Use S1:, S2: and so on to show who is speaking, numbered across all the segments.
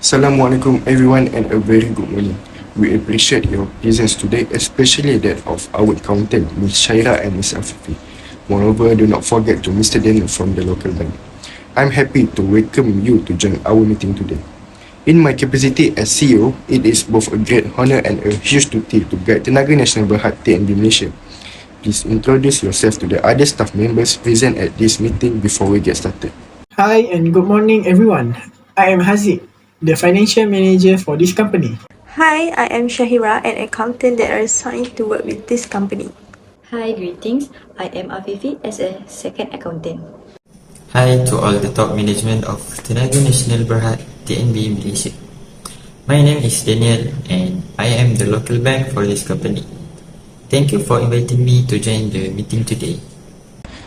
S1: Assalamualaikum everyone and a very good morning. We appreciate your presence today, especially that of our accountant, Ms. Shaira and Ms. Afifi. Moreover, do not forget to Mr. Daniel from the local bank. I'm happy to welcome you to join our meeting today. In my capacity as CEO, it is both a great honor and a huge duty to guide Tenaga Nasional Berhad TNB Malaysia. Please introduce yourself to the other staff members present at this meeting before we get started.
S2: Hi and good morning everyone. I am Haziq, the financial manager for this company.
S3: Hi, I am Shahira, an accountant that are assigned to work with this company.
S4: Hi, greetings. I am Afifi as a second accountant.
S5: Hi to all the top management of Tenaga Nasional Berhad TNB Malaysia. My name is Daniel and I am the local bank for this company. Thank you for inviting me to join the meeting today.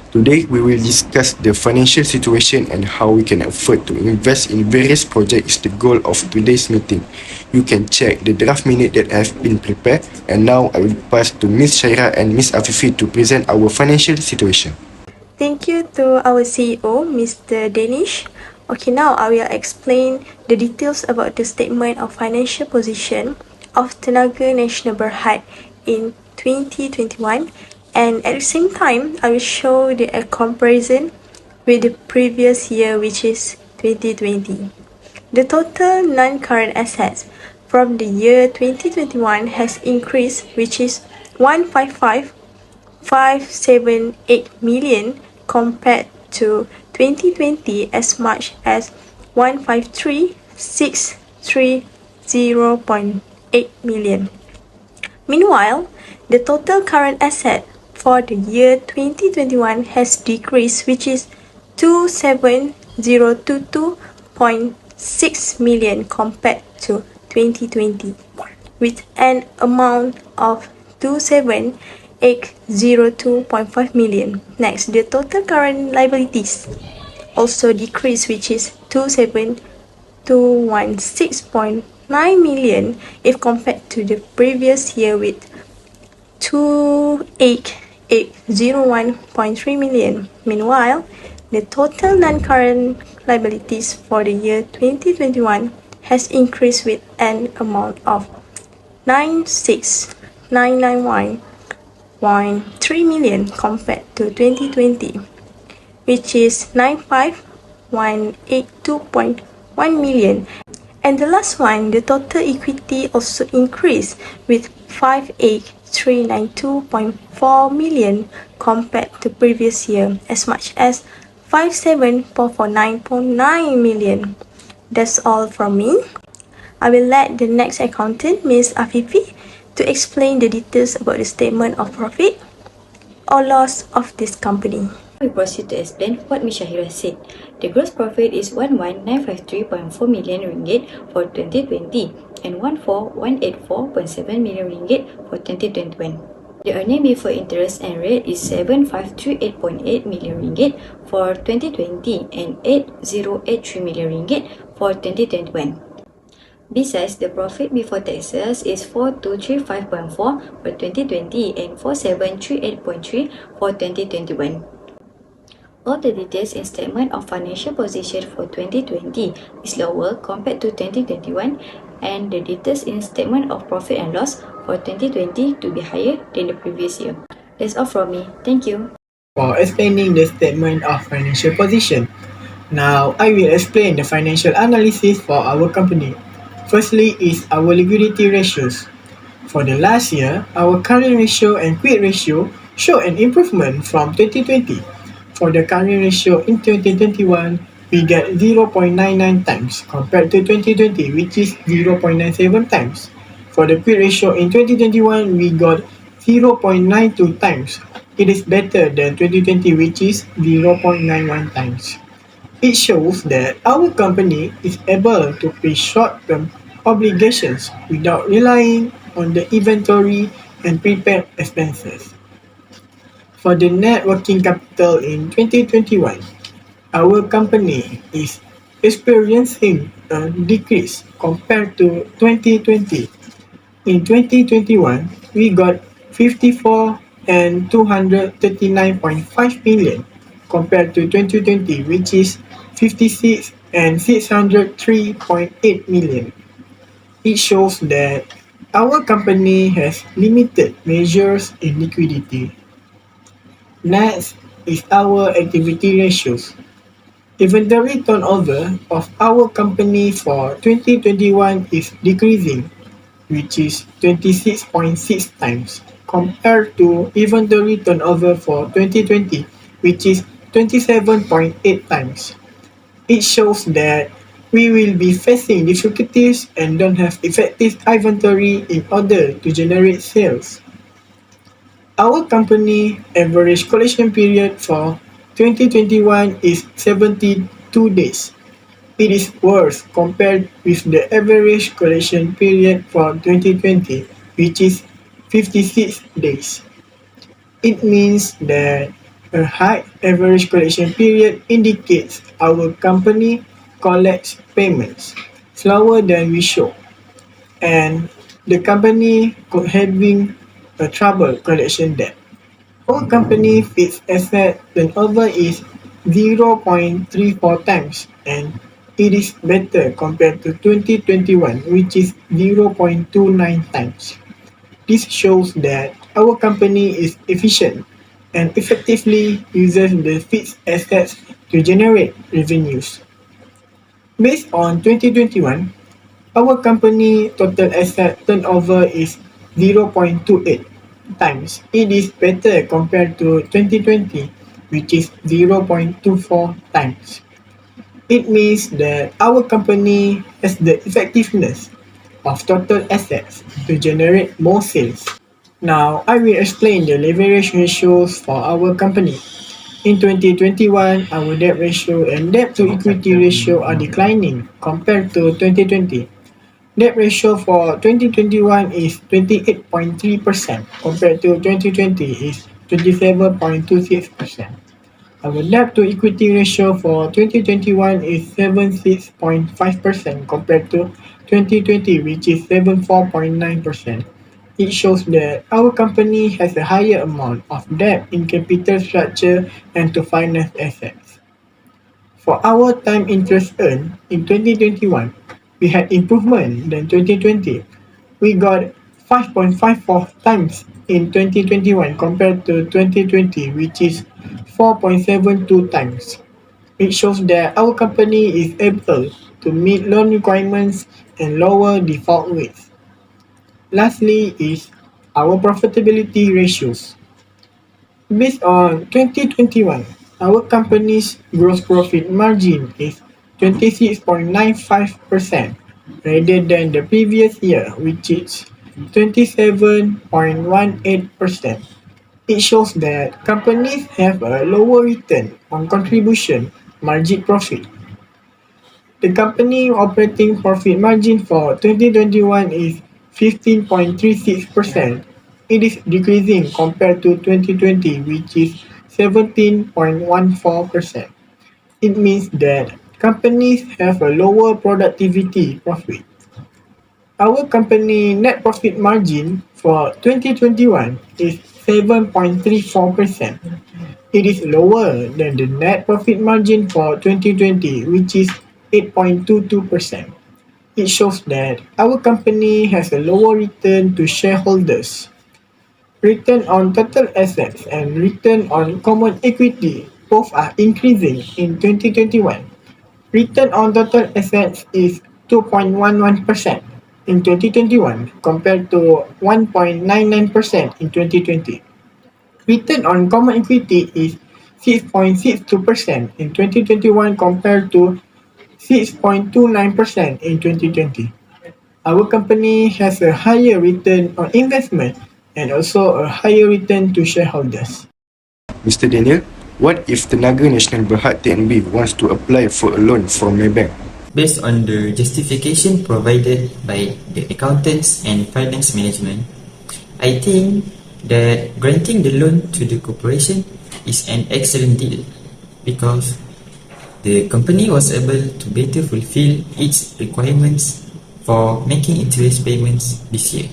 S1: Today, we will discuss the financial situation and how we can afford to invest in various projects. The goal of today's meeting. You can check the draft minute that have been prepared. And now I will pass to Ms. Shaira and Ms. Afifi to present our financial situation.
S3: Thank you to our CEO, Mr. Danish. Okay, now I will explain the details about the statement of financial position of Tenaga Nasional Berhad in 2021, and at the same time, I will show the comparison with the previous year, which is 2020. The total non-current assets from the year 2021 has increased, which is 155,578 million compared to 2020 as much as 153,630.8 million. Meanwhile, the total current asset for the year 2021 has decreased, which is 27,022.6 million compared to 2020, with an amount of 27,802.5 million. Next, the total current liabilities also decreased, which is 27,216.9 million if compared to the previous year with 28,801.3 million. Meanwhile, the total non-current liabilities for the year 2021 has increased with an amount of 96,991.3 million compared to 2020, which is 95,182.1 million. And the last one, the total equity also increased with 5,392.4 million compared to previous year, as much as 57,449.9 million. That's all from me. I will let the next accountant, Ms. Afifi, to explain the details about the statement of profit or loss of this company.
S4: We proceed to explain what Ms. Shahira said. The gross profit is 11,953.4 million ringgit for 2020 and 14,184.7 million ringgit for 2021. The earning before interest and rate is 7,538.8 million ringgit for 2020 and 8,083 million ringgit for 2021. Besides, the profit before taxes is 4,235.4 for 2020 and 4,738.3 for 2021. All the details in statement of financial position for 2020 is lower compared to 2021, and the details in statement of profit and loss for 2020 to be higher than the previous year. That's all from me. Thank you.
S2: For explaining the statement of financial position. Now I will explain the financial analysis for our company. Firstly is our liquidity ratios. For the last year, our current ratio and quick ratio show an improvement from 2020. For the current ratio in 2021, we get 0.99 times compared to 2020, which is 0.97 times. For the quick ratio in 2021, we got 0.92 times. It is better than 2020, which is 0.91 times. It shows that our company is able to pay short-term obligations without relying on the inventory and prepaid expenses. For the net working capital in 2021, our company is experiencing a decrease compared to 2020. In 2021, we got 54 and 239.5 million compared to 2020, which is 56 and 603.8 million. It shows that our company has limited measures in liquidity. Next is our activity ratios. Inventory turnover of our company for 2021 is decreasing, which is 26.6 times compared to inventory turnover for 2020, which is 27.8 times. It shows that we will be facing difficulties and don't have effective inventory in order to generate sales. Our company average collection period for 2021 is 72 days. It is worse compared with the average collection period for 2020, which is 56 days. It means that a high average collection period indicates our company collects payments slower than we should, and the company could having a trouble collection debt. Our company fixed asset turnover is 0.34 times, and it is better compared to 2021, which is 0.29 times. This shows that our company is efficient and effectively uses the fixed assets to generate revenues. Based on 2021, our company total asset turnover is 0.28 times. It is better compared to 2020, which is 0.24 times. It means that our company has the effectiveness of total assets to generate more sales. Now, I will explain the leverage ratios for our company. In 2021, our debt ratio and debt to equity ratio are declining compared to 2020. Debt ratio for 2021 is 28.3% compared to 2020 is 27.26%. Our debt to equity ratio for 2021 is 76.5% compared to 2020, which is 74.9%. It shows that our company has a higher amount of debt in capital structure and to finance assets. For our time interest earned in 2021, we had improvement than 2020. We got 5.54 times in 2021 compared to 2020, which is 4.72 times. It shows that our company is able to meet loan requirements and lower default rates. Lastly is our profitability ratios. Based on 2021, our company's gross profit margin is 26.95% rather than the previous year, which is 27.18%. It shows that companies have a lower return on contribution margin profit. The company operating profit margin for 2021 is 15.36%. It is decreasing compared to 2020, which is 17.14%. It means that companies have a lower productivity profit. Our company net profit margin for 2021 is 7.34%. It is lower than the net profit margin for 2020, which is 8.22%. It shows that our company has a lower return to shareholders. Return on total assets and return on common equity both are increasing in 2021. Return on total assets is 2.11% in 2021 compared to 1.99% in 2020. Return on common equity is 6.62% in 2021 compared to 6.29% in 2020. Our company has a higher return on investment and also a higher return to shareholders.
S1: Mr. Daniel, what if Tenaga Nasional Berhad TNB wants to apply for a loan from Maybank?
S5: Based on the justification provided by the accountants and finance management, I think that granting the loan to the corporation is an excellent deal because the company was able to better fulfill its requirements for making interest payments this year.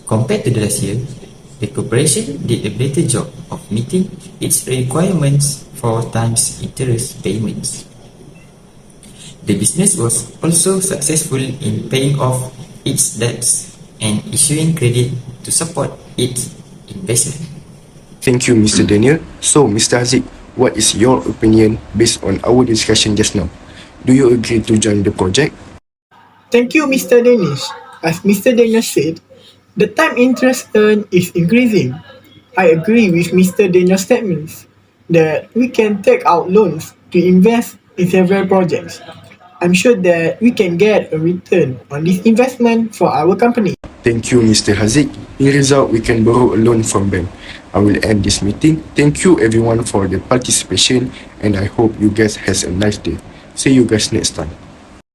S5: Compared to the last year, the corporation did a better job of meeting its requirements for times interest payments. The business was also successful in paying off its debts and issuing credit to support its investment.
S1: Thank you, Mr. Daniel. So, Mr. Haziq, what is your opinion based on our discussion just now? Do you agree to join the project?
S2: Thank you, Mr. Danish. As Mr. Daniel said, the time interest earned is increasing. I agree with Mr. Daniel's statements that we can take out loans to invest in several projects. I'm sure that we can get a return on this investment for our company.
S1: Thank you, Mr. Haziq. In result, we can borrow a loan from bank. I will end this meeting. Thank you everyone for the participation and I hope you guys has a nice day. See you guys next time.